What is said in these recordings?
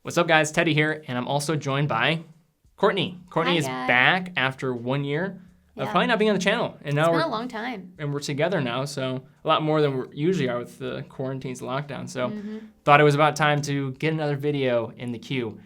What's up, guys? Teddy here, and I'm also joined by Courtney. Courtney is back after 1 year of probably not being on the channel. And now it's been a long time. And we're together now, so a lot more than we usually are with the quarantines lockdown. So thought it was about time to get another video in the queue.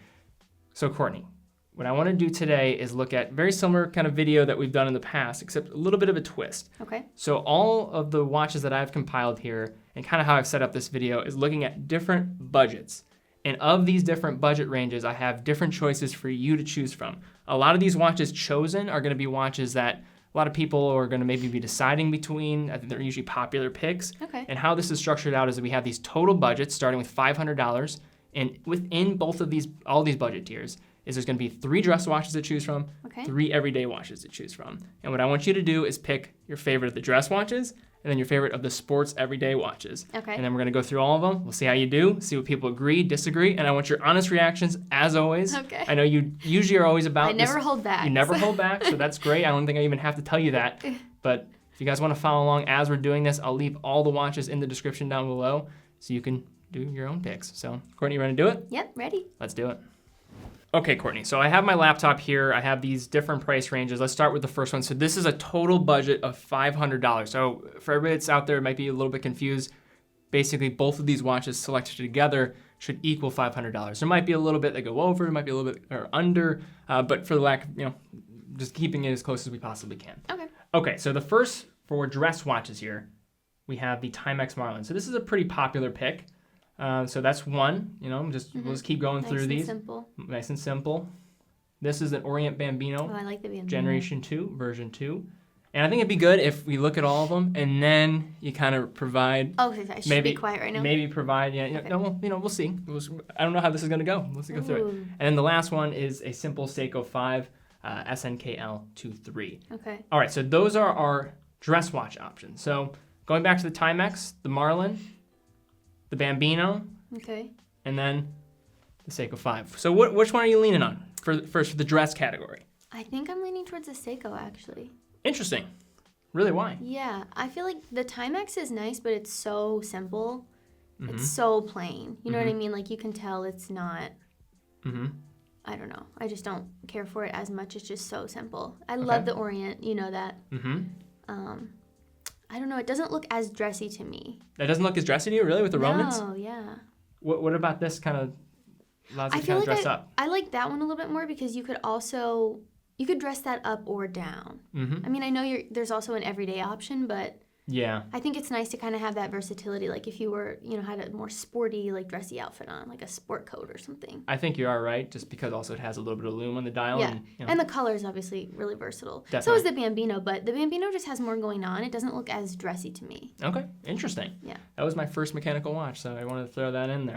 So Courtney, what I want to do today is look at very similar kind of video that we've done in the past, except a little bit of a twist. Okay. So all of the watches that I've compiled here and kind of how I've set up this video is looking at different budgets. And of these different budget ranges, I have different choices for you to choose from. A lot of these watches chosen are going to be watches that a lot of people are going to maybe be deciding between. I think they're usually popular picks. Okay. And how this is structured out is that we have these total budgets starting with $500. And within both of these, all these budget tiers, is there's going to be 3 dress watches to choose from, 3 everyday watches to choose from. And what I want you to do is pick your favorite of the dress watches and then your favorite of the sports everyday watches. Okay. And then we're going to go through all of them. We'll see how you do, see what people agree, disagree, and I want your honest reactions as always. Okay. I know you usually are always about I never hold back. You never hold back, so that's great. I don't think I even have to tell you that. But if you guys want to follow along as we're doing this, I'll leave all the watches in the description down below so you can do your own picks. So, Courtney, you ready to do it? Yep, ready. Let's do it. Okay, Courtney, so I have my laptop here. I have these different price ranges. Let's start with the first one. So this is a total budget of $500. So for everybody that's out there, it might be a little bit confused. Basically, both of these watches selected together should equal $500. There might be a little bit that go over, there might be a little bit or under, but for the lack of, just keeping it as close as we possibly can. Okay. Okay, so the first for dress watches here, we have the Timex Marlin. So this is a pretty popular pick. So that's one, we'll just keep going through these. Nice and simple. This is an Orient Bambino. Oh, I like the Bambino. Generation 2, version 2. And I think it'd be good if we look at all of them and then you kind of provide. Oh, I should be quiet right now. Maybe provide, we'll see. I don't know how this is going to go. Let's go through it. And then the last one is a simple Seiko 5 SNKL23. Okay. All right, so those are our dress watch options. So going back to the Timex, the Marlin, the Bambino, and then the Seiko 5. So which one are you leaning on for the dress category? I think I'm leaning towards the Seiko, actually. Interesting. Really, why? Yeah, I feel like the Timex is nice, but it's so simple. It's so plain. You know what I mean? Like, you can tell it's not, I don't know. I just don't care for it as much. It's just so simple. I love the Orient. You know that. I don't know. It doesn't look as dressy to me. That doesn't look as dressy to you, really, with the Romans? Oh, yeah. What about this kind of allows you to kind of dress up? I like that one a little bit more because you could dress that up or down. I mean, I know there's also an everyday option, but yeah, I think it's nice to kind of have that versatility. Like if you were, had a more sporty, like dressy outfit on, like a sport coat or something. I think you are right, just because also it has a little bit of lume on the dial. Yeah, and the color is obviously really versatile. Definitely. So is the Bambino, but the Bambino just has more going on. It doesn't look as dressy to me. Okay, interesting. Yeah. That was my first mechanical watch, so I wanted to throw that in there.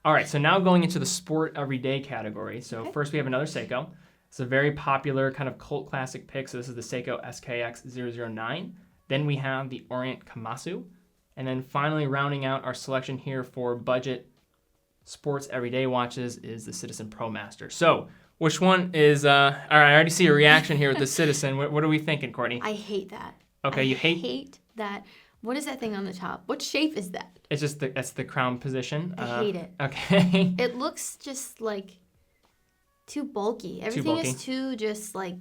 All right, so now going into the sport everyday category. So first we have another Seiko. It's a very popular kind of cult classic pick. So this is the Seiko SKX009. Then we have the Orient Kamasu. And then finally rounding out our selection here for budget sports everyday watches is the Citizen Promaster. So which one is, all right, I already see a reaction here with the Citizen. What are we thinking, Courtney? I hate that. Okay, I hate that. What is that thing on the top? What shape is that? It's just that's the crown position. I hate it. Okay. It looks just like too bulky. Everything is too just like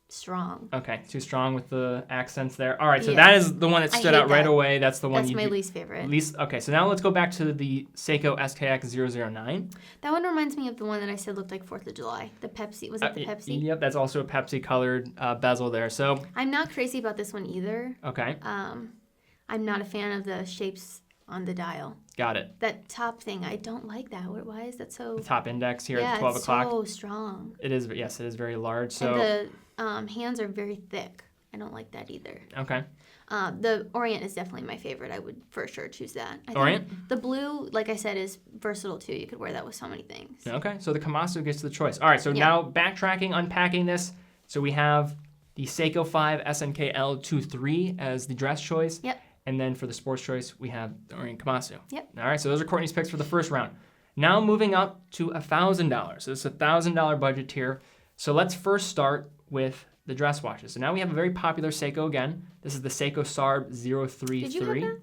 strong. Okay, too strong with the accents there. All right, so that is the one that stood out right away. That's the one. That's my least favorite. Okay, so now let's go back to the Seiko SKX009. That one reminds me of the one that I said looked like 4th of July. The Pepsi. Was it the Pepsi? Yep, that's also a Pepsi colored bezel there. So I'm not crazy about this one either. Okay. I'm not a fan of the shapes on the dial. Got it. That top thing, I don't like that. Why is that so? The top index here at 12 o'clock. Yeah, it's so strong. It is. Yes, it is very large. So and the hands are very thick. I don't like that either. Okay. The Orient is definitely my favorite. I would for sure choose that. Orient? The blue, like I said, is versatile too. You could wear that with so many things. Okay, so the Kamasu gets the choice. All right, so now backtracking, unpacking this. So we have the Seiko 5 SNKL23 as the dress choice. Yep. And then for the sports choice, we have the Orient Kamasu. Yep. All right, so those are Courtney's picks for the first round. Now moving up to $1,000. So it's a $1,000 budget tier. So let's first start with the dress watches. So now we have a very popular Seiko again. This is the Seiko Sarb 033. Did you have that?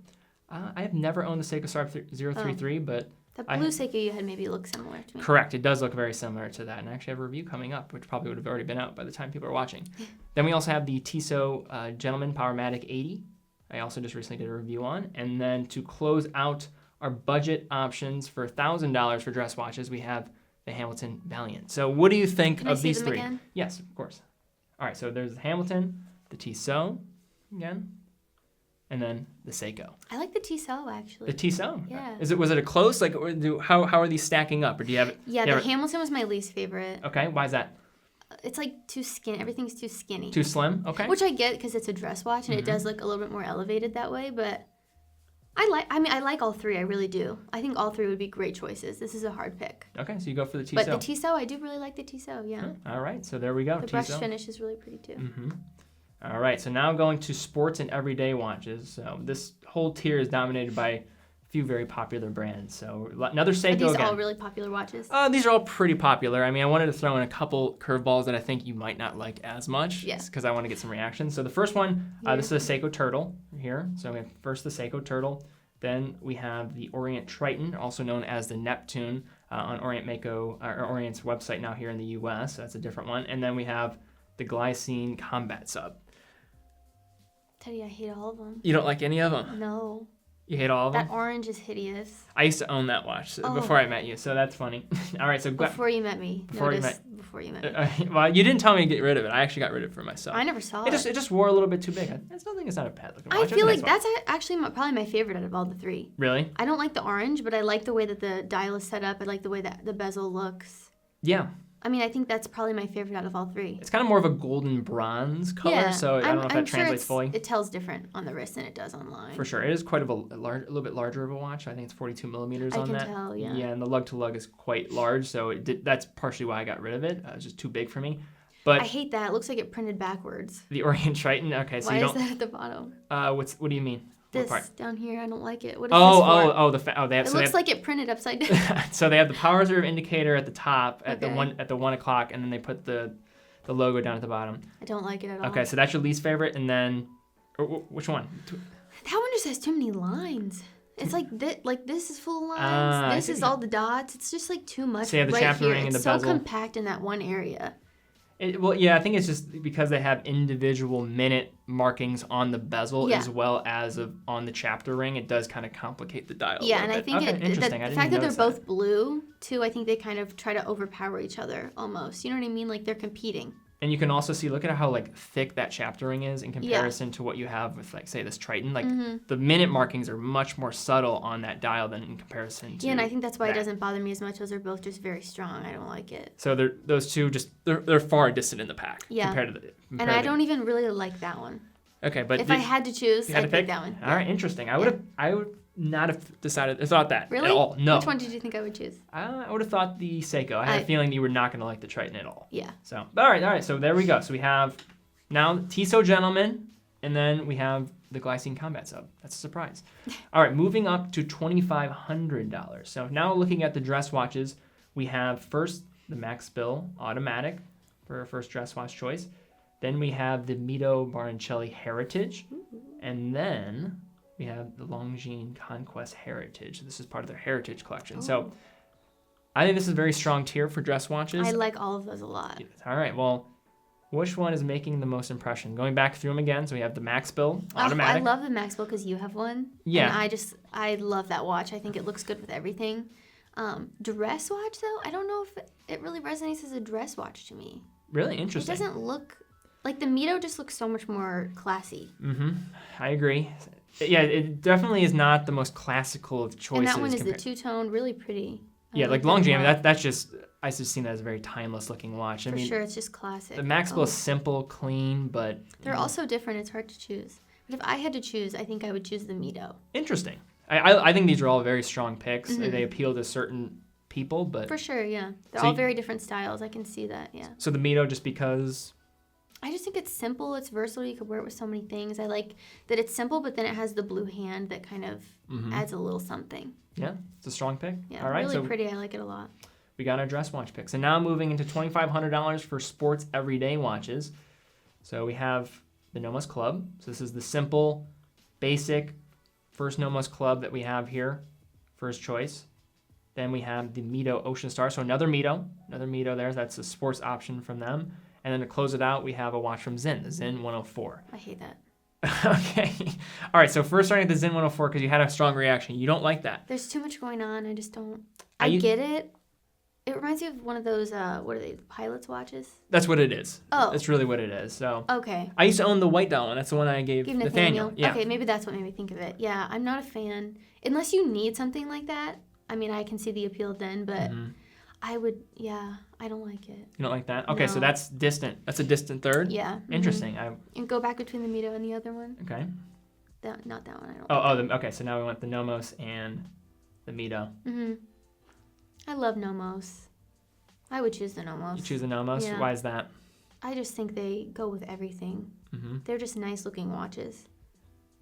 I have never owned the Seiko Sarb 033, but The blue Seiko you had maybe looked similar to me. Correct. It does look very similar to that. And I actually have a review coming up, which probably would have already been out by the time people are watching. Then we also have the Tissot Gentleman Powermatic 80. I also just recently did a review on. And then to close out our budget options for $1,000 for dress watches, we have the Hamilton Valiant. So what do you think of these three? Again? Yes, of course. All right, so there's the Hamilton, the Tissot again, and then the Seiko. I like the Tissot actually. The Tissot? Yeah. Was it a close? Like, how are these stacking up? Or do you have it? Yeah, the Hamilton was my least favorite. Okay, why is that? It's like too skinny. Everything's too skinny. Too slim? Okay. Which I get because it's a dress watch and it does look a little bit more elevated that way, but I like all three. I really do. I think all three would be great choices. This is a hard pick. Okay, so you go for the Tissot. But the Tissot, I do really like the Tissot, yeah. All right, so there we go. The brush finish is really pretty too. All right, so now going to sports and everyday watches. So this whole tier is dominated by a few very popular brands. So another Seiko again. Are these all really popular watches? These are all pretty popular. I mean, I wanted to throw in a couple curveballs that I think you might not like as much. Yes. Because I want to get some reactions. So the first one, this is a Seiko Turtle here. So we have first the Seiko Turtle. Then we have the Orient Triton, also known as the Neptune, on Orient's website now here in the U.S. So that's a different one. And then we have the Glycine Combat Sub. Teddy, I hate all of them. You don't like any of them? No. You hate all of them? That orange is hideous. I used to own that watch before I met you, so that's funny. All right, so before you met me. Before you met me. well, you didn't tell me to get rid of it. I actually got rid of it for myself. I never saw it. It just wore a little bit too big. It's not a bad looking watch. I feel like that's actually probably my favorite out of all the three. Really? I don't like the orange, but I like the way that the dial is set up. I like the way that the bezel looks. Yeah. I mean, I think that's probably my favorite out of all three. It's kind of more of a golden bronze color, so I don't know if that translates fully. It tells different on the wrist than it does online. For sure. It is quite a little bit larger of a watch. I think it's 42 millimeters on that. I can tell, yeah. Yeah, and the lug-to-lug is quite large, so that's partially why I got rid of it. It was just too big for me. But I hate that. It looks like it printed backwards. The Orient Triton? Okay, so why you don't... Why is that at the bottom? What do you mean? This down here, I don't like it. What is this for? They have. It looks like it printed upside down. So they have the power reserve indicator at the top at the 1 o'clock, and then they put the logo down at the bottom. I don't like it at all. Okay, so that's your least favorite, and then which one? That one just has too many lines. It's like this is full of lines. This is all the dots. It's just like too much. So you have the chapter ring and the bezel. It's so compact in that one area. I think it's just because they have individual minute markings on the bezel as well as on the chapter ring. It does kind of complicate the dial. Yeah, and I think the fact that they're both blue too, I think they kind of try to overpower each other almost. You know what I mean? Like they're competing. And you can also see, look at how thick that chapter ring is in comparison to what you have with say this Triton. The minute markings are much more subtle on that dial than in comparison to. Yeah, and I think that's why it doesn't bother me as much. Those are both just very strong. I don't like it. So those two they're far distant in the pack compared to and I don't even really like that one. Okay, but if I had to choose, I'd pick that one. All right, interesting. I would not have thought that really? At all. No. Which one did you think I would choose? I would have thought the Seiko. I had a feeling you were not going to like the Triton at all. Yeah. So, all right. So there we go. So we have now Tissot Gentleman, and then we have the Glycine Combat Sub. That's a surprise. All right, moving up to $2,500. So now looking at the dress watches, we have first the Max Bill Automatic for our first dress watch choice. Then we have the Mito Baroncelli Heritage, and then we have the Longines Conquest Heritage. This is part of their Heritage collection. So I think this is a very strong tier for dress watches. I like all of those a lot. All right. Well, which one is making the most impression? Going back through them again. So we have the Max Bill Automatic. I love the Max Bill because you have one. Yeah. And I love that watch. I think it looks good with everything. Dress watch, though, I don't know if it really resonates as a dress watch to me. Really interesting. It doesn't look... Like the Mito just looks so much more classy. I agree. Yeah, it definitely is not the most classical of choices. And that one is the two-tone, really pretty. Longines, that's just, I just seen that as a very timeless looking watch. For sure, it's just classic. The Max Bill is simple, clean, but... They're also different. It's hard to choose. But if I had to choose, I think I would choose the Mito. Interesting. I think these are all very strong picks. They appeal to certain people, but... For sure, yeah. They're all very different styles. I can see that, yeah. So the Mito, just because... I just think it's simple. It's versatile. You could wear it with so many things. I like that it's simple, but then it has the blue hand that kind of adds a little something. Yeah, it's a strong pick. Yeah, all right, really pretty. I like it a lot. We got our dress watch picks. And now moving into $2,500 for sports everyday watches. So we have the Nomos Club. So this is the simple, basic first Nomos Club that we have here. First choice. Then we have the Mito Ocean Star. So another Mito there. That's a sports option from them. And then to close it out, we have a watch from Zin, the Zin 104. I hate that. Okay. All right. So first starting at the Zin 104 because you had a strong reaction. You don't like that. There's too much going on. I just don't. I get it. It reminds me of one of those, what are they, pilot's watches? That's what it is. Oh. That's really what it is. So. Okay. I used to own the white dial one. That's the one I gave Nathaniel. Yeah. Okay, maybe that's what made me think of it. Yeah, I'm not a fan. Unless you need something like that. I mean, I can see the appeal then, but I don't like it. You don't like that? Okay, No. so that's distant. That's a distant third? Yeah. Interesting. And go back between the Mito and the other one. Okay. Not that one. I don't Okay, so now we want the Nomos and the Mito. I love Nomos. I would choose the Nomos. You choose the Nomos? Yeah. Why is that? I just think they go with everything. They're just nice looking watches.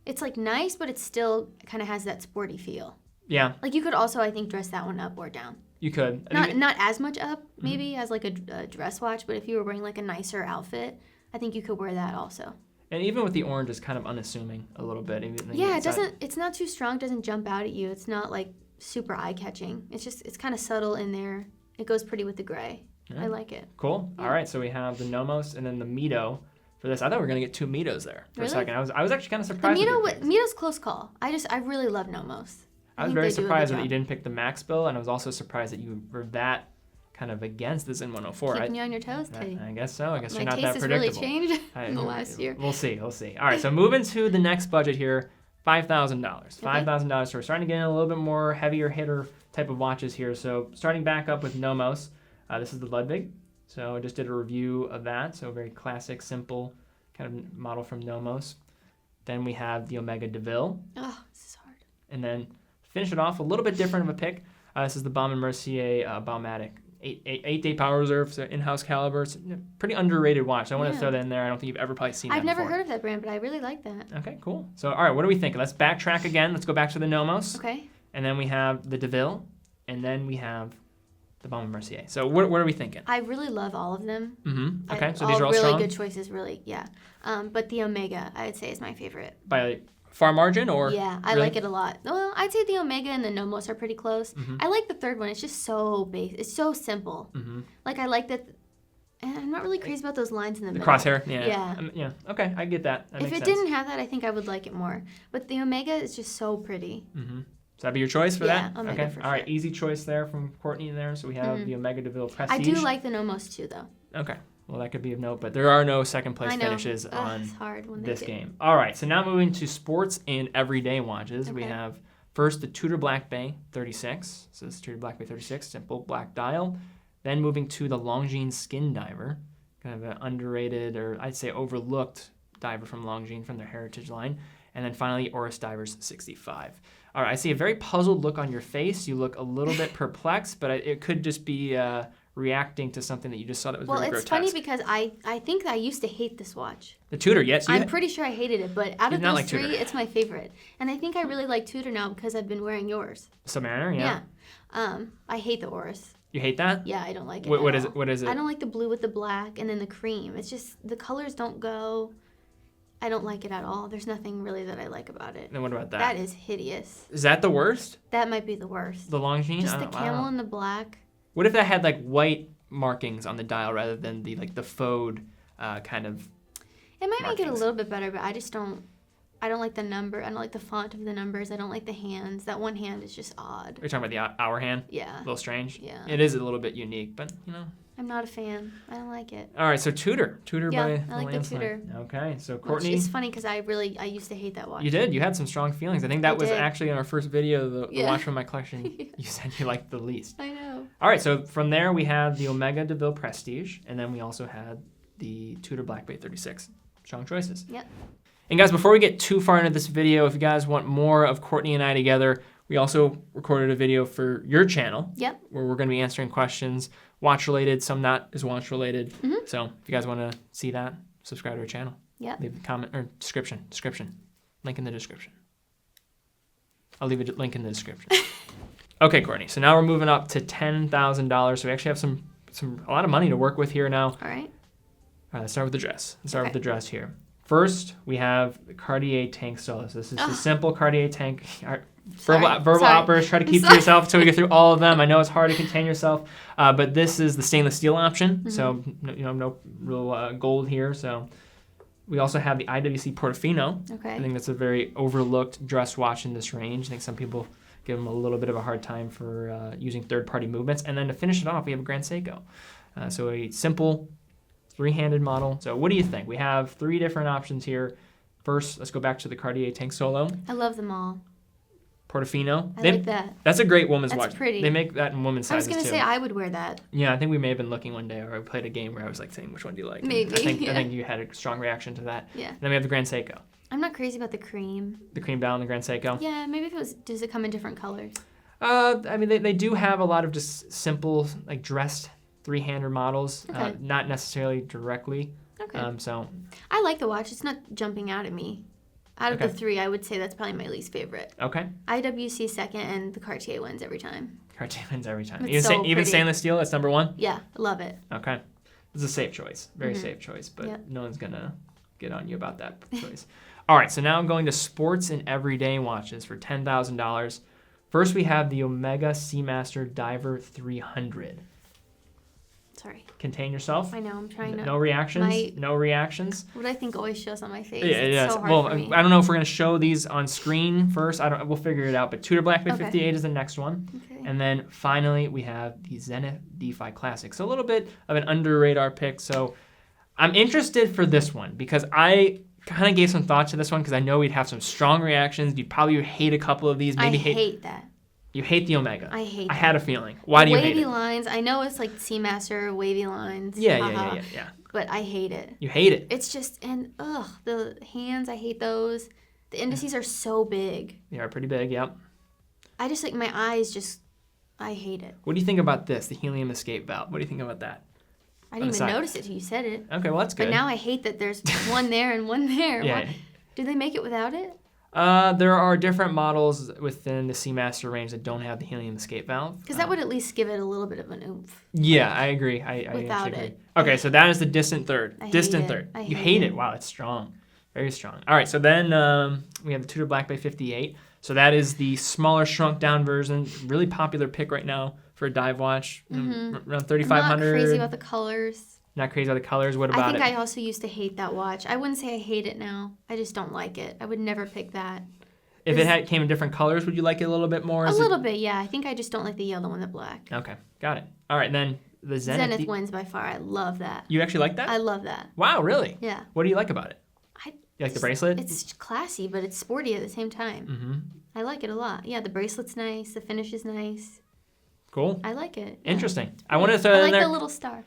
It's like nice, but it still kind of has that sporty feel. Yeah. Like you could also, I think, dress that one up or down. You could. Not as much up, maybe, as like a dress watch, but if you were wearing like a nicer outfit, I think you could wear that also. And even with the orange, it's kind of unassuming a little bit. Yeah, it's not too strong, doesn't jump out at you. It's not like super eye-catching. It's kind of subtle in there. It goes pretty with the gray. Yeah. I like it. Cool. Yeah. All right, so we have the Nomos and then the Mito. For this, I thought we were gonna get two Mitos there for a second. I was actually kind of surprised. The Mito's close call. I really love Nomos. I was very surprised that you didn't pick the Max Bill, and I was also surprised that you were that kind of against this in 104. Keeping you on your toes, Teddy. I guess so. I guess you're not My that taste predictable. has really changed in the last year. We'll see. All right, so moving to the next budget here, $5,000. $5,000. So we're starting to get in a little bit more heavier hitter type of watches here. So starting back up with Nomos, this is the Ludwig. So I just did a review of that. So very classic, simple kind of model from Nomos. Then we have the Omega DeVille. Oh, this is hard. And then finish it off a little bit different of a pick. This is the Baume & Mercier Powermatic. 8-day power reserve, so in-house caliber. It's a pretty underrated watch. So I want to throw that in there. I don't think you've ever probably seen that I've never before. heard of that brand, but I really like that. Okay, cool. So, all right, what are we thinking? Let's backtrack again. Let's go back to the Nomos. Okay. And then we have the DeVille. And then we have the Baume & Mercier. So what are we thinking? I really love all of them. Okay, so these are all really strong? good choices, really, yeah. But the Omega, I would say, is my favorite. By far margin or? Yeah, I like it a lot. Well, I'd say the Omega and the Nomos are pretty close. I like the third one. It's just so base. It's so simple. Like, I like that. And I'm not really crazy about those lines in the middle. Crosshair? Yeah. Yeah. Yeah. Okay, I get that. If it didn't have that, I think I would like it more. But the Omega is just so pretty. So that'd be your choice for that? Omega okay. for All right, sure. easy choice there from Courtney there. So we have the Omega DeVille Prestige. I do like the Nomos too, though. Okay. Well, that could be of note, but there are no second place finishes on it's hard when this game. All right, so now moving to sports and everyday watches. We have first the Tudor Black Bay 36. So this is Tudor Black Bay 36, simple black dial. Then moving to the Longines Skin Diver, kind of an underrated or I'd say overlooked diver from Longines from their heritage line. And then finally, Oris Divers 65. All right, I see a very puzzled look on your face. You look a little bit perplexed, but it could just be reacting to something that you just saw that was really grotesque. Well, it's funny because I think I used to hate this watch. The Tudor, yes. I'm pretty sure I hated it, but out of those three, Tudor. it's my favorite. And I think I really like Tudor now because I've been wearing yours. Submariner, yeah. I hate the Oris. You hate that? Yeah, I don't like it. What is it? What is it? I don't like the blue with the black and then the cream. It's just the colors don't go. I don't like it at all. There's nothing really that I like about it. Then what about that? That is hideous. Is that the worst? That might be the worst. The Longines? Just the camel and the black. What if that had like white markings on the dial rather than the faux kind of It might markings. make it a little bit better, but I don't like the number. I don't like the font of the numbers. I don't like the hands. That one hand is just odd. Are you talking about the hour hand? Yeah. A little strange? Yeah. It is a little bit unique, but I'm not a fan. I don't like it. All right, so Tudor Yeah, by I like the Tudor. Okay, so Courtney. It's funny because I used to hate that watch. You did. You had some strong feelings. I think that was actually in our first video, the watch from my collection. You said you liked the least. I know. All right, so from there we have the Omega DeVille Prestige, and then we also had the Tudor Black Bay 36. Strong choices. Yep. And guys, before we get too far into this video, if you guys want more of Courtney and I together, we also recorded a video for your channel. Yep. Where we're going to be answering questions, watch related, some not as watch related. So if you guys want to see that, subscribe to our channel. Yep. Leave a comment or description. Link in the description. I'll leave a link in the description. Okay, Courtney. So now we're moving up to $10,000. So we actually have a lot of money to work with here now. All right. All right, let's start with the dress. Let's start with the dress here. First, we have the Cartier tank style. So this is the simple Cartier tank. verbal outbursts. Try to keep to yourself until we get through all of them. I know it's hard to contain yourself, but this is the stainless steel option. So no real gold here. So we also have the Iwc Portofino. Okay. I think that's a very overlooked dress watch in this range. I think some people give them a little bit of a hard time for using third-party movements. And then to finish it off, we have a Grand Seiko. So a simple three-handed model. So what do you think? We have 3 different options here. First, let's go back to the Cartier Tank Solo. I love them all. Portofino. I like that. That's a great woman's watch. That's pretty. They make that in women's sizes too. I was going to say I would wear that. Yeah, I think we may have been looking one day, or I played a game where I was like saying, which one do you like? Maybe. I think you had a strong reaction to that. Yeah. And then we have the Grand Seiko. I'm not crazy about the cream. The cream down the Grand Seiko. Yeah, maybe if it was, does it come in different colors? I mean, they do have a lot of just simple, like dressed three-hander models, Okay. not necessarily directly. Okay. So I like the watch. It's not jumping out at me. Out of Okay. the 3, I would say that's probably my least favorite. okay, IWC second, and the Cartier wins every time. Cartier wins every time. It's so Even pretty. stainless steel, that's number 1. Yeah, I love it. Okay, it's a safe choice, very safe choice, but Yep. no one's gonna get on you about that choice. All right, so now I'm going to sports and everyday watches for $10,000. First, we have the Omega Seamaster Diver 300. Sorry. Contain yourself. I know, I'm trying to. No reactions. No reactions. What I think always shows on my face. Yeah, It's yes. so hard Well, for me. I don't know if we're gonna show these on screen first. We'll figure it out. But Tudor Black Bay Okay. 58 is the next one, Okay. and then finally we have the Zenith DeFi Classic. So a little bit of an under radar pick. So I'm interested for this one because I kind of gave some thought to this one because I know we'd have some strong reactions. You'd probably hate a couple of these. Maybe I hate that. You hate the Omega. I hate I that. had a feeling. Why do you hate Wavy it? lines. I know it's like Seamaster, wavy lines. Yeah. But I hate it. You hate it. It's just, and the hands, I hate those. The indices are so big. They are pretty big. Yep. I just like my eyes just, I hate it. What do you think about this? The helium escape valve. What do you think about that? I didn't even side. notice it till you said it. Okay, well that's good. But now I hate that there's one there and one there. Yeah. Why- Do they make it without it? There are different models within the Seamaster range that don't have the helium escape valve. Because that would at least give it a little bit of an oomph. Yeah, I agree. I Without actually agree. it. Okay, so that is the distant third. I hate Distant it. third. I You hate hate it. it. Wow, it's strong. Very strong. All right, so then we have the Tudor Black Bay 58. So that is the smaller, shrunk down version. Really popular pick right now for a dive watch. Around 3,500. I'm not crazy about the colors. Not crazy about the colors. What I about think it? I also used to hate that watch. I wouldn't say I hate it now. I just don't like it. I would never pick that. If it came in different colors, would you like it a little bit more? A little bit, yeah. I think I just don't like the yellow and the black. Okay, got it. All right, then the Zenith. Zenith wins by far. I love that. You actually like that? I love that. Wow, really? Yeah. What do you like about it? I You like the bracelet? It's classy, but it's sporty at the same time. Mm-hmm. I like it a lot. Yeah, the bracelet's nice. The finish is nice. Cool. I like it. Yeah. Interesting. I wanted to throw I that like in there. the little star.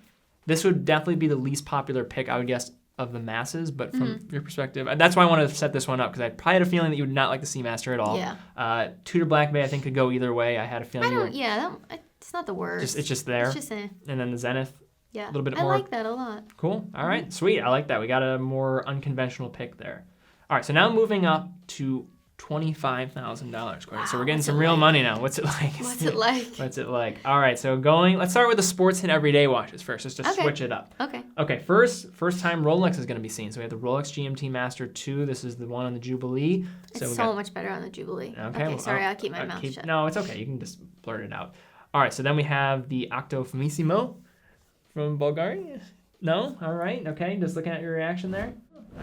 This would definitely be the least popular pick, I would guess, of the masses. But from your perspective, that's why I wanted to set this one up because I probably had a feeling that you would not like the Seamaster at all. Yeah. Tudor Black Bay, I think, could go either way. I had a feeling I you don't. were Yeah, it's not the worst. it's just there. It's just And then the Zenith, yeah. a little bit I more. like that a lot. Cool. All right. Sweet. I like that. We got a more unconventional pick there. All right. So now moving up to $25,000, Courtney. So we're getting what's some it real like? money now. What's it like? What's it like? What's it like? All right. So let's start with the sports and everyday watches first. Let's just Okay. switch it up. Okay. Okay. First time Rolex is going to be seen. So we have the Rolex GMT Master 2. This is the one on the Jubilee. It's we so got, much better on the Jubilee. Okay. Well, Sorry, I'll keep my mouth shut. No, it's okay. You can just blurt it out. All right. So then we have the Octo Famissimo from Bulgaria. No? All right. Okay. Just looking at your reaction there.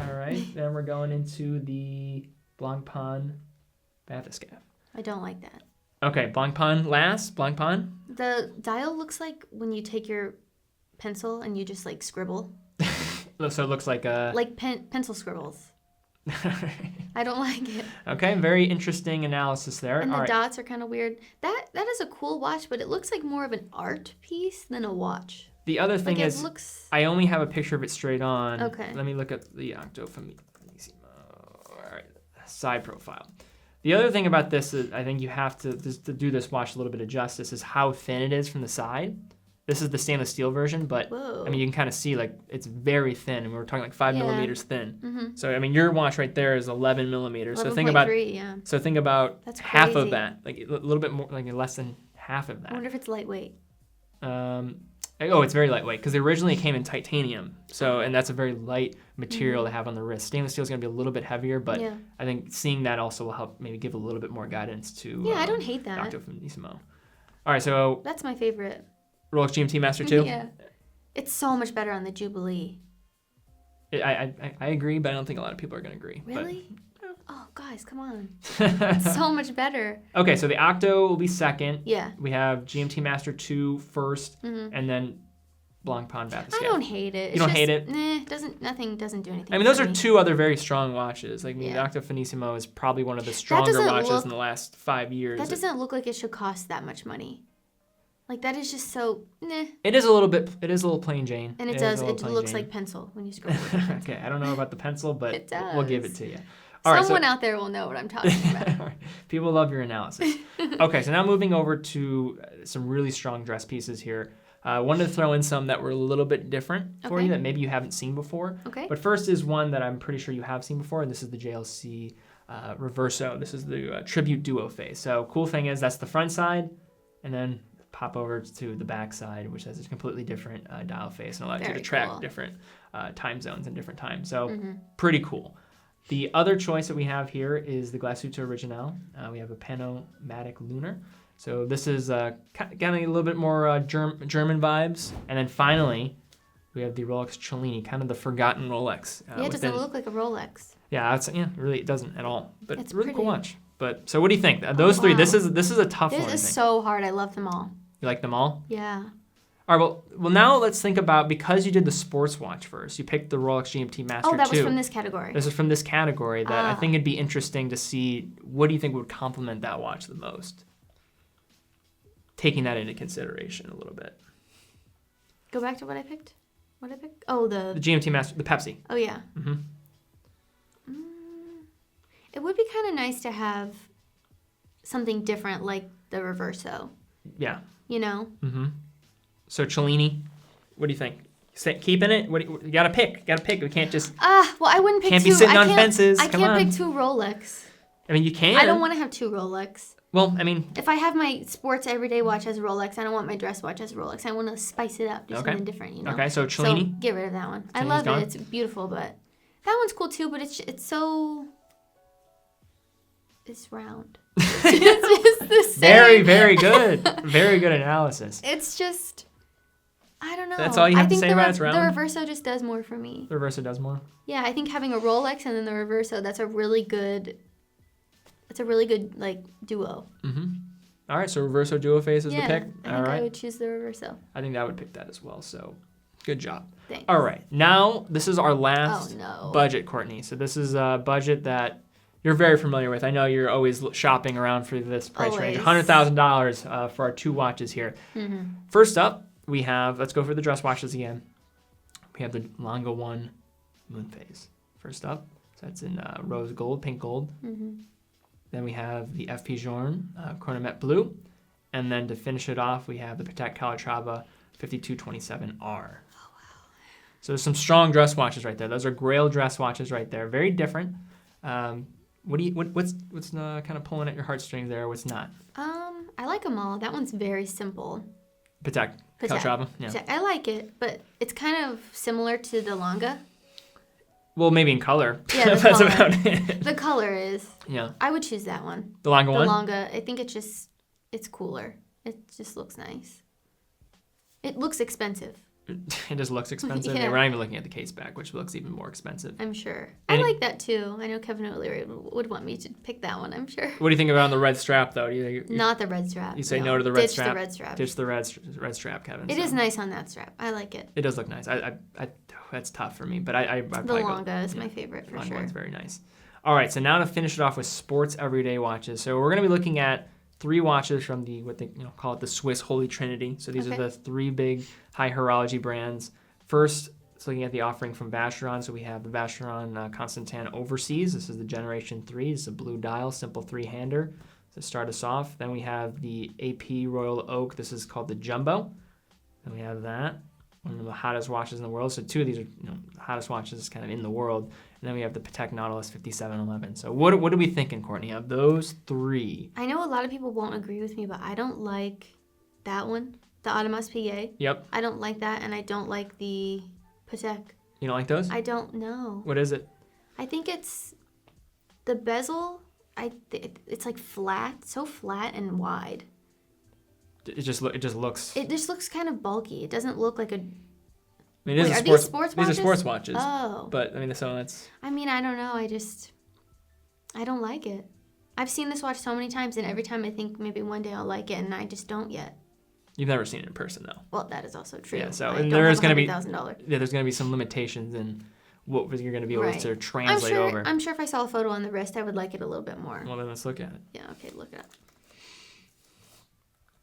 All right. Then we're going into the Blancpain Bathyscaphe. I don't like that. Okay. Blancpain last. Blancpain. The dial looks like when you take your pencil and you just like scribble. So it looks like a... Like pencil scribbles. I don't like it. Okay. Very interesting analysis there. And All the right. dots are kind of weird. That is a cool watch, but it looks like more of an art piece than a watch. The other thing Like, it is, looks... I only have a picture of it straight on. Okay. Let me look at the Octo Famissimo. All right. Side profile. The other thing about this is I think you have to do this watch a little bit of justice is how thin it is from the side. This is the stainless steel version, but Whoa. I mean you can kind of see like it's very thin, and we were talking like 5 Yeah. millimeters thin. Mm-hmm. So I mean your watch right there is 11 millimeters. So think 11.3, yeah. about That's half of crazy. that, like a little bit more, like less than half of I that. wonder if it's lightweight. Oh, it's very lightweight because originally it came in titanium. So, and that's a very light material to have on the wrist. Stainless steel is going to be a little bit heavier, but I think seeing that also will help maybe give a little bit more guidance to. Yeah, I don't hate that. Octo Finissimo. All right, so that's my favorite. Rolex GMT Master 2. Yeah, it's so much better on the Jubilee. I agree, but I don't think a lot of people are going to agree. Really? Oh, guys, come on. It's so much better. Okay, so the Octo will be second. Yeah. We have GMT Master 2 first, and then Blancpain Bathyscaphe. I don't hate it. You don't hate it? Nothing doesn't do anything. I mean, those are two other very strong watches. Like, the Octo Finissimo is probably one of the stronger watches in the last 5 years. That doesn't look like it should cost that much money. Like, that is just so, It is a little plain Jane. And it does. It looks like pencil when you scroll with it. Okay, I don't know about the pencil, but it does. We'll give it to you. Someone out there will know what I'm talking about. People love your analysis. Okay, so now moving over to some really strong dress pieces here. I wanted to throw in some that were a little bit different for you that maybe you haven't seen before. Okay. But first is one that I'm pretty sure you have seen before, and this is the JLC Reverso. This is the Tribute Duo face. So cool thing is that's the front side, and then pop over to the back side, which has a completely different dial face and allows you to track different time zones and different times. So pretty cool. The other choice that we have here is the Glashütte Original. We have a Powermatic Lunar. So this is getting a little bit more German vibes. And then finally, we have the Rolex Cellini, kind of the forgotten Rolex. It doesn't look like a Rolex. Yeah, really, it doesn't at all. But it's really pretty. Cool watch. But so what do you think? Those three, this is a tough one. This is so hard. I love them all. You like them all? Yeah. All right, well, now let's think about, because you did the sports watch first, you picked the Rolex GMT Master 2. Oh, that was from this category. This is from this category that I think it'd be interesting to see, what do you think would complement that watch the most? Taking that into consideration a little bit. Go back to what I picked? What I picked? Oh, the GMT Master, the Pepsi. Oh, yeah. It would be kind of nice to have something different like the Reverso. Yeah. You know? So Cellini, what do you think? Keeping it? You gotta pick. We can't just. Well, I wouldn't pick two. Can't be sitting on fences. I can't pick two Rolex. I mean, you can. I don't want to have two Rolex. Well, I mean, if I have my sports everyday watch as a Rolex, I don't want my dress watch as a Rolex. I want to spice it up, do something different, you know. Okay, so Cellini. So get rid of that one. Cellini's I love gone? it. It's beautiful, but that one's cool too. But it's so. It's round. It's just the same. Very, very good. Very good analysis. It's just. I don't know. That's all you have to say about it's round? The Reverso just does more for me. The Reverso does more? Yeah, I think having a Rolex and then the Reverso, that's a really good like duo. All right, so Reverso Duo face is the pick. I would choose the Reverso. I think I would pick that as well. So, good job. Thanks. All right, now this is our last budget, Courtney. So this is a budget that you're very familiar with. I know you're always shopping around for this price range. $100,000 for our two watches here. First up, we have, let's go for the dress watches again. We have the Longo 1 Moon Phase. First up, so that's in rose gold, pink gold. Then we have the FP Journe Chronomet Blue. And then to finish it off, we have the Patek Calatrava 5227R. Oh, wow. So there's some strong dress watches right there. Those are Grail dress watches right there. Very different. What's kind of pulling at your heartstrings there? What's not? I like them all. That one's very simple. Patek Calatrava. Yeah. Patek. I like it, but it's kind of similar to the Longa. Well, maybe in color. Yeah, that's about it. The color is. Yeah. I would choose that one. The Longa one? The Longa. I think it's cooler. It just looks nice. It looks expensive. It just looks expensive. Yeah. We're not even looking at the case back, which looks even more expensive. I'm sure. I like that too. I know Kevin O'Leary would want me to pick that one, I'm sure. What do you think about the red strap, though? Not the red strap. You say no to the red strap? Ditch the red strap. Ditch the red strap, Kevin. It is nice on that strap. I like it. It does look nice. That's tough for me, but I the Longa is my favorite for sure. The sure. one's very nice. All right, so now to finish it off with sports everyday watches. So we're going to be looking at 3 watches from what they call it the Swiss Holy Trinity. So these are the 3 big high horology brands. First, it's looking at the offering from Vacheron. So we have the Vacheron Constantin Overseas. This is the Generation 3. It's a blue dial, simple 3-hander to start us off. Then we have the AP Royal Oak. This is called the Jumbo. Then we have that, one of the hottest watches in the world. So 2 of these are the hottest watches kind of in the world. And then we have the Patek Nautilus 5711. So what are we thinking, Courtney, of those 3? I know a lot of people won't agree with me, but I don't like that one. the Audemars Piguet. Yep. I don't like that, and I don't like the Patek. You don't like those? I don't know. What is it? I think it's the bezel. It's like flat, so flat and wide. It just looks. It just looks kind of bulky. It doesn't look like a. I mean, it is Wait, a are these sports These watches? are sports watches. Oh. But I mean, so that's. I mean, I don't know. I don't like it. I've seen this watch so many times, and every time I think maybe one day I'll like it, and I just don't yet. You've never seen it in person, though. Well, that is also true. Yeah. So I and don't there have is going to be. $100,000. Yeah, there's going to be some limitations in what you're going to be able Right. to translate over. I'm sure if I saw a photo on the wrist, I would like it a little bit more. Well, then let's look at it. Yeah. Okay. Look it up.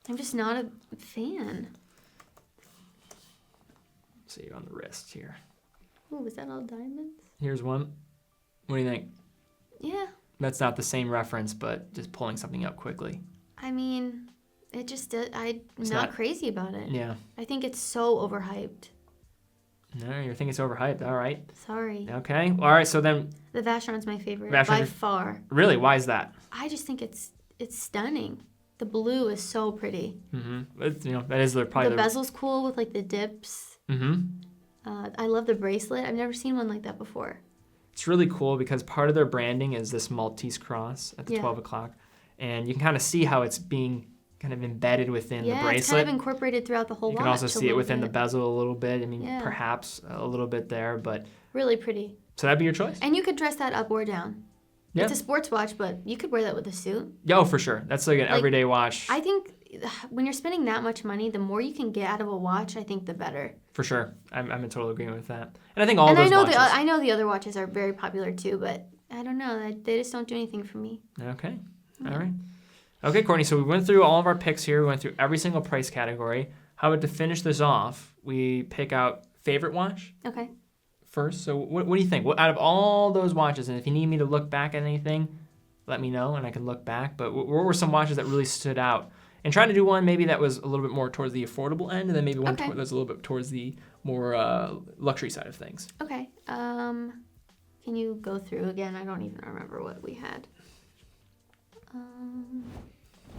I'm just not a fan. See on the wrist here. Oh, was that all diamonds? Here's one. What do you think? Yeah. That's not the same reference, but just pulling something up quickly. I mean, it just I'm It's not not- crazy about it. Yeah. I think it's so overhyped. No, you think it's overhyped. All right. Sorry. Okay. All right. So then, The Vacheron's my favorite Vacheron's by your- far. really, why is that? I just think it's stunning. The blue is so pretty. Mm-hmm. That is probably The bezel's cool with like the dips. Mm-hmm. I love the bracelet. I've never seen one like that before. It's really cool because part of their branding is this Maltese cross at the Yeah. 12 o'clock. And you can kind of see how it's being kind of embedded within the Yeah, it's bracelet. kind of incorporated throughout the whole You watch. can also a see it little within the bit. bezel a little bit. I mean, Yeah. perhaps a little bit there, but Really pretty. so that'd be your choice? And you could dress that up or down. Yeah. It's a sports watch, but you could wear that with a suit. Yeah, oh, for sure. That's like an Like, everyday watch. I think when you're spending that much money, the more you can get out of a watch, I think the better. For sure. I'm in total agreement with that. And I think all And those I know watches. I know the other watches are very popular too, but I don't know. They just don't do anything for me. Okay. All right. Okay, Courtney, so we went through all of our picks here. We went through every single price category. How about to finish this off, we pick out favorite watch Okay. first. So what do you think? What, out of all those watches, and if you need me to look back at anything, let me know and I can look back. But what were some watches that really stood out? And try to do one maybe that was a little bit more towards the affordable end, and then maybe one Okay. that was a little bit towards the more luxury side of things. Okay. Can you go through again? I don't even remember what we had.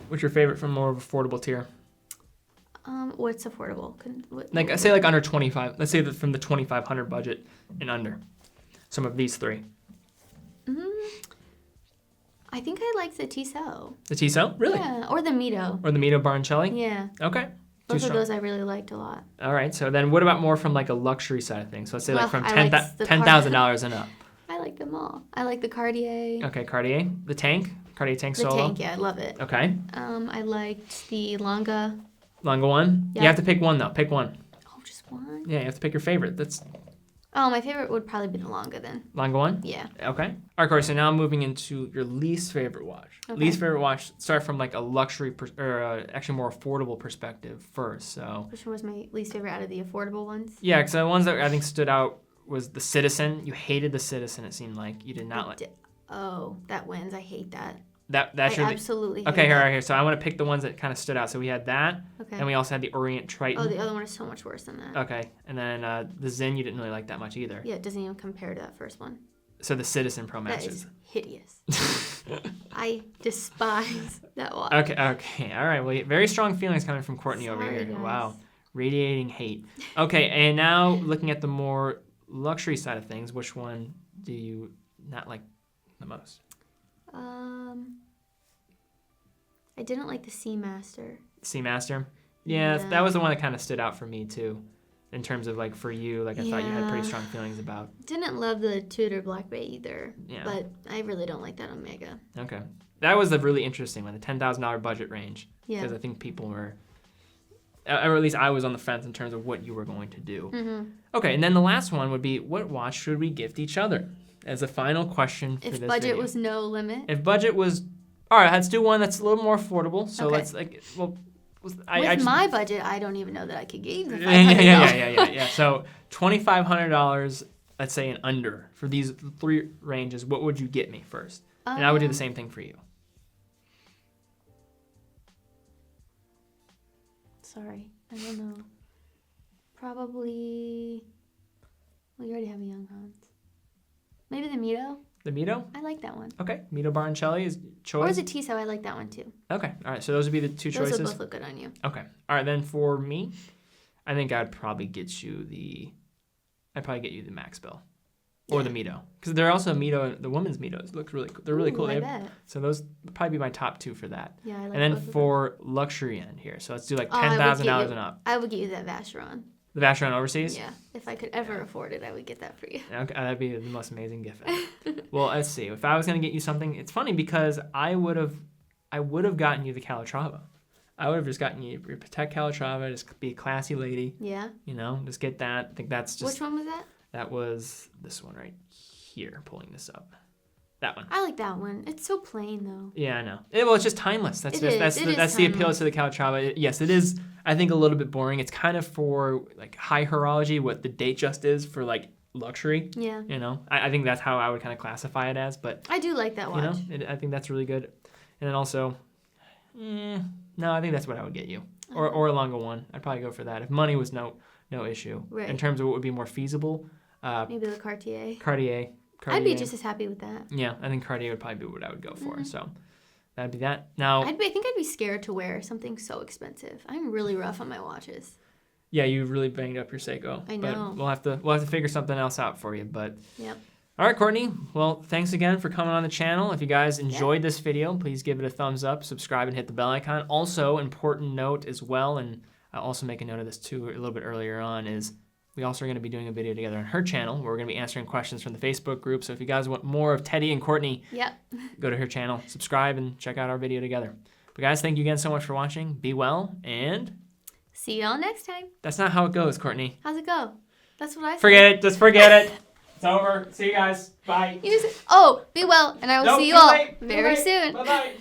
What's your favorite from more of affordable tier? What's affordable? Like I say, like under 25. Let's say that from the 2,500 budget and under. Some of these three. I think I like the Tissot. The Tissot, really, Yeah, or the Mito. or the Mito Barncelli. Yeah, Okay. Too both of strong. those I really liked a lot. All right. So then, what about more from like a luxury side of things? So let's say like Well, from I like the $10,000 and up. I like them all. I like the Cartier. Okay, Cartier, the tank, Cartier tank The solo. tank, yeah, I love it. Okay, I liked the Longa. Longa one. You Yeah. have to pick one though. Pick one. Oh, just one? Yeah, you have to pick your favorite. That's Oh, my favorite would probably be the Longa then. Longa one. Yeah. Okay. All right, Corey. So now moving into your least favorite watch. Okay. Least favorite watch. Start from like a luxury or actually more affordable perspective first. So Which one was my least favorite out of the affordable ones? yeah, because the ones that I think stood out was the Citizen. You hated the Citizen. It seemed like you did not like Oh, that wins. I hate that. that's I your. absolutely hate Okay, here, that. right here. So I want to pick the ones that kind of stood out. So we had that, Okay. and we also had the Orient Triton. Oh, the other one is so much worse than that. Okay, and then the Zen you didn't really like that much either. Yeah, it doesn't even compare to that first one. So the Citizen Pro That Masters. is hideous. I despise that watch. Okay, all right. Well, very strong feelings coming from Courtney over Sorry, here. guys. Wow, radiating hate. Okay, and now looking at the more luxury side of things, which one do you not like the most? I didn't like the Seamaster. Seamaster. Yeah, Yeah. that was the one that kind of stood out for me too, in terms of like for you. Like I thought you had pretty Yeah. strong feelings about. Didn't love the Tudor Black Bay either. Yeah. But I really don't like that Omega. Okay, that was the really interesting one, the $10,000 budget range. Yeah. Because I think people were, or at least I was on the fence in terms of what you were going to do. Mm-hmm. Okay, and then the last one would be, what watch should we gift each other? As a final question for If this budget video. was no limit. If budget was, all right, let's do one that's a little more affordable. So Okay. let's like, well, With just, my budget, I don't even know that I could get you the yeah. So $2,500, let's say, and under for these three ranges. What would you get me first? And I would do the same thing for you. Sorry, I don't know. Probably. Well, you already have a Young Hans. Maybe the Mito. The Mito? I like that one. Okay. Mito Baroncelli is choice. Or is it Tissot? I like that one too. Okay. All right. So those would be the two choices. Those would both look good on you. Okay. All right. Then for me, I think I'd probably get you the Max Bill. Or the Mito. Because they're also Mito, the women's Mitos look really cool. They're really cool. I bet. So those would probably be my top two for that. Yeah, I like And then both of for luxury end here. So let's do like $10,000 and up. I would get you that Vacheron. The Vacheron Overseas? Yeah. If I could ever afford it, I would get that for you. Okay, that'd be the most amazing gift ever. Well, let's see. If I was going to get you something, it's funny because I would have gotten you the Calatrava. I would have just gotten you your Patek Calatrava, just be a classy lady. Yeah. You know, just get that. I think that's just... Which one was that? That was this one right here, pulling this up. That one. I like that one. It's so plain, though. Yeah, I know. Well, it's just timeless. That's the appeal to the Calatrava. Yes, it is, I think, a little bit boring. It's kind of for, like, high horology, what the date just is for, like, luxury. Yeah. You know? I think that's how I would kind of classify it as, but... I do like that watch. You know, I think that's really good. And then also... no, I think that's what I would get you. Or a longer one. I'd probably go for that. If money was no issue. Right. In terms of what would be more feasible... maybe the Cartier. Cartier. I'd be just as happy with that. Yeah, I think Cartier would probably be what I would go for. So that'd be that. Now, I think I'd be scared to wear something so expensive. I'm really rough on my watches. Yeah, you really banged up your Seiko. I know. But we'll have to figure something else out for you. But yep. All right, Courtney. Well, thanks again for coming on the channel. If you guys enjoyed this video, please give it a thumbs up, subscribe, and hit the bell icon. Also, important note as well, and I'll also make a note of this too a little bit earlier on, is we also are going to be doing a video together on her channel where we're going to be answering questions from the Facebook group. So if you guys want more of Teddy and Courtney, go to her channel, subscribe, and check out our video together. But guys, thank you again so much for watching. Be well, and... see y'all next time. That's not how it goes, Courtney. How's it go? That's what I said. Forget it. Just forget it. It's over. See you guys. Bye. Be well, and I will see you all very soon. Bye-bye.